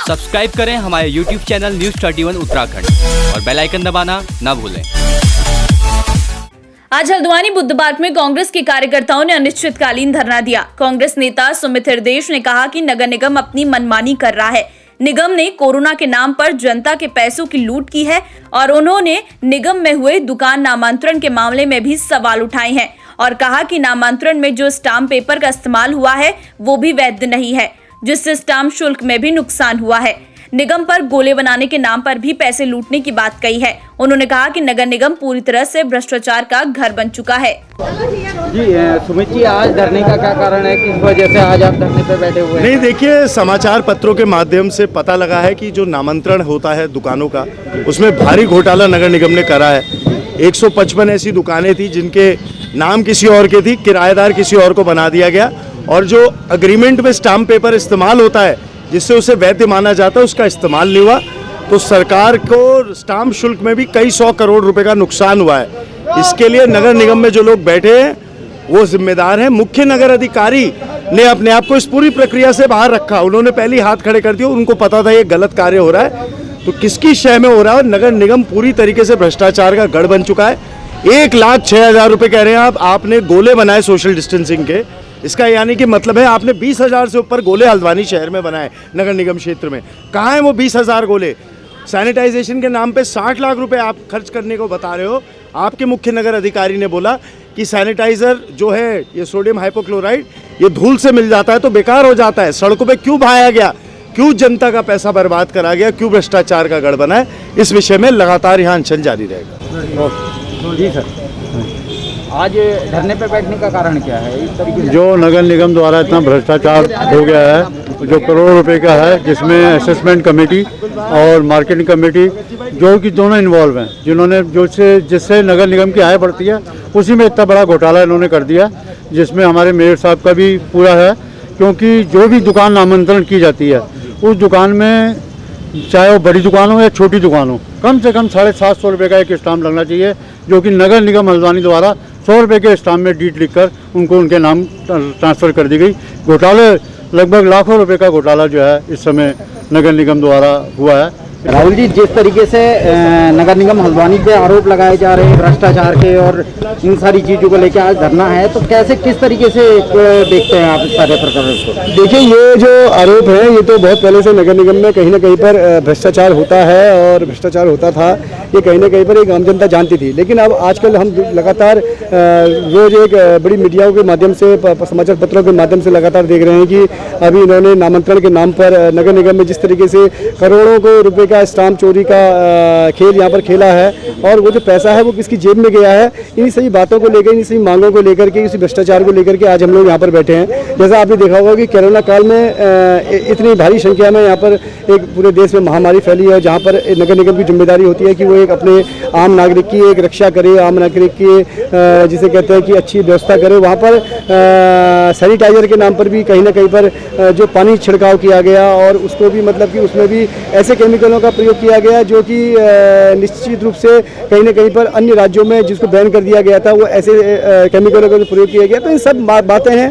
Subscribe करें हमारे YouTube channel news 31 Uttarakhand और बेल आइकन दबाना न भूलें। आज हल्द्वानी बुद्ध पार्क में कांग्रेस के कार्यकर्ताओं ने अनिश्चितकालीन धरना दिया। कांग्रेस नेता सुमित हृदयेश ने कहा कि नगर निगम अपनी मनमानी कर रहा है। निगम ने कोरोना के नाम पर जनता के पैसों की लूट की है और उन्होंने निगम में हुए दुकान नामांतरण के मामले में भी सवाल उठाए हैं और कहा कि नामांतरण में जो स्टाम्प पेपर का इस्तेमाल हुआ है वो भी वैध नहीं है, जिससे स्टाम्प शुल्क में भी नुकसान हुआ है। निगम पर गोले बनाने के नाम पर भी पैसे लूटने की बात कही है। उन्होंने कहा कि नगर निगम पूरी तरह से भ्रष्टाचार का घर बन चुका है। जी सुमित जी, आज धरने का क्या कारण है, किस वजह से आज आप धरने पे बैठे हुए हैं? नहीं, देखिए, समाचार पत्रों के माध्यम से पता लगा है कि जो नामांतरण होता है दुकानों का, उसमें भारी घोटाला नगर निगम ने करा है। 155 ऐसी दुकानें थी जिनके नाम किसी और के थी, किराएदार किसी और को बना दिया गया और जो अग्रीमेंट में स्टाम्प पेपर इस्तेमाल होता है जिससे उसे वैध माना जाता है उसका इस्तेमाल नहीं हुआ, तो सरकार को स्टाम्प शुल्क में भी कई 100 करोड़ रुपए का नुकसान हुआ है। इसके लिए नगर निगम में जो लोग बैठे हैं वो जिम्मेदार हैं। मुख्य नगर अधिकारी ने अपने आप को इस पूरी प्रक्रिया से बाहर रखा। उन्होंने पहले हाथ खड़े कर दिए, उनको पता था ये गलत कार्य हो रहा है, तो किसकी शय में हो रहा है। नगर निगम पूरी तरीके से भ्रष्टाचार का गढ़ बन चुका है। 1,06,000 रुपये कह रहे हैं आपने गोले बनाए सोशल डिस्टेंसिंग के। इसका यानी कि मतलब है आपने 20,000 से ऊपर गोले हल्द्वानी शहर में बनाए नगर निगम क्षेत्र में। कहाँ है वो 20,000 गोले? सैनिटाइजेशन के नाम पे 60 लाख रुपए आप खर्च करने को बता रहे हो। आपके मुख्य नगर अधिकारी ने बोला कि सैनिटाइजर जो है ये सोडियम हाइपोक्लोराइड ये धूल से मिल जाता है तो बेकार हो जाता है। सड़कों पे क्यों बहाया गया, क्यों जनता का पैसा बर्बाद करा गया, क्यों भ्रष्टाचार का गढ़ बना है? इस विषय में लगातार यहाँ अनशन जारी रहेगा। जी सर, आज धरने पे बैठने का कारण क्या है? इस तरीके से जो नगर निगम द्वारा इतना भ्रष्टाचार हो गया है, जो करोड़ों रुपए का है, जिसमें असेसमेंट कमेटी और मार्केटिंग कमेटी जो कि दोनों इन्वॉल्व हैं, जिन्होंने जिससे नगर निगम की आय बढ़ती है, उसी में इतना बड़ा घोटाला इन्होंने कर दिया, जिसमें हमारे मेयर साहब का भी पूरा है। क्योंकि जो भी दुकान नामांतरण की जाती है उस दुकान में, चाहे वो बड़ी दुकान हो या छोटी दुकान हो, कम से कम 750 रुपये का एक स्टाम्प लगना चाहिए, जो कि नगर निगम हल्द्वानी द्वारा 100 रुपये के स्टाम्प में डीट लिखकर उनको उनके नाम ट्रांसफ़र कर दी गई। घोटाले लगभग लाखों रुपए का घोटाला जो है इस समय नगर निगम द्वारा हुआ है। राहुल जी, जिस तरीके से नगर निगम हल्द्वानी पे आरोप लगाए जा रहे हैं भ्रष्टाचार के और इन सारी चीज़ों को लेकर आज धरना है, तो कैसे किस तरीके से देखते हैं आप इस सारे प्रकरण को? देखिए, ये जो आरोप है ये तो बहुत पहले से नगर निगम में कहीं ना कहीं पर भ्रष्टाचार होता है और भ्रष्टाचार होता था, ये कहीं ना कहीं पर एक आम जनता जानती थी। लेकिन अब आजकल हम लगातार रोज एक बड़ी मीडियाओं के माध्यम से, समाचार पत्रों के माध्यम से लगातार देख रहे हैं कि अभी इन्होंने नामांतरण के नाम पर नगर निगम में जिस तरीके से करोड़ों को रुपए का स्टाम्प चोरी का खेल यहाँ पर खेला है और वो जो पैसा है वो किसकी जेब में गया है, इन्हीं सभी बातों को लेकर, इन्हीं सभी मांगों को लेकर के, इसी भ्रष्टाचार को लेकर के आज हम लोग यहाँ पर बैठे हैं। जैसा आपने देखा होगा कि कोरोना काल में इतनी भारी संख्या में यहाँ पर एक पूरे देश में महामारी फैली है, जहाँ पर नगर निगम की जिम्मेदारी होती है कि वो एक अपने आम नागरिक की एक रक्षा करे, आम नागरिक की जिसे कहते हैं कि अच्छी व्यवस्था करे। वहाँ पर सैनिटाइजर के नाम पर भी कहीं ना कहीं पर जो पानी छिड़काव किया गया और उसको भी मतलब कि उसमें भी ऐसे केमिकलों का प्रयोग किया गया जो कि निश्चित रूप से कहीं ना कहीं पर अन्य राज्यों में जिसको बैन कर दिया गया था वो ऐसे केमिकलों का प्रयोग किया गया। तो इन सब बातें हैं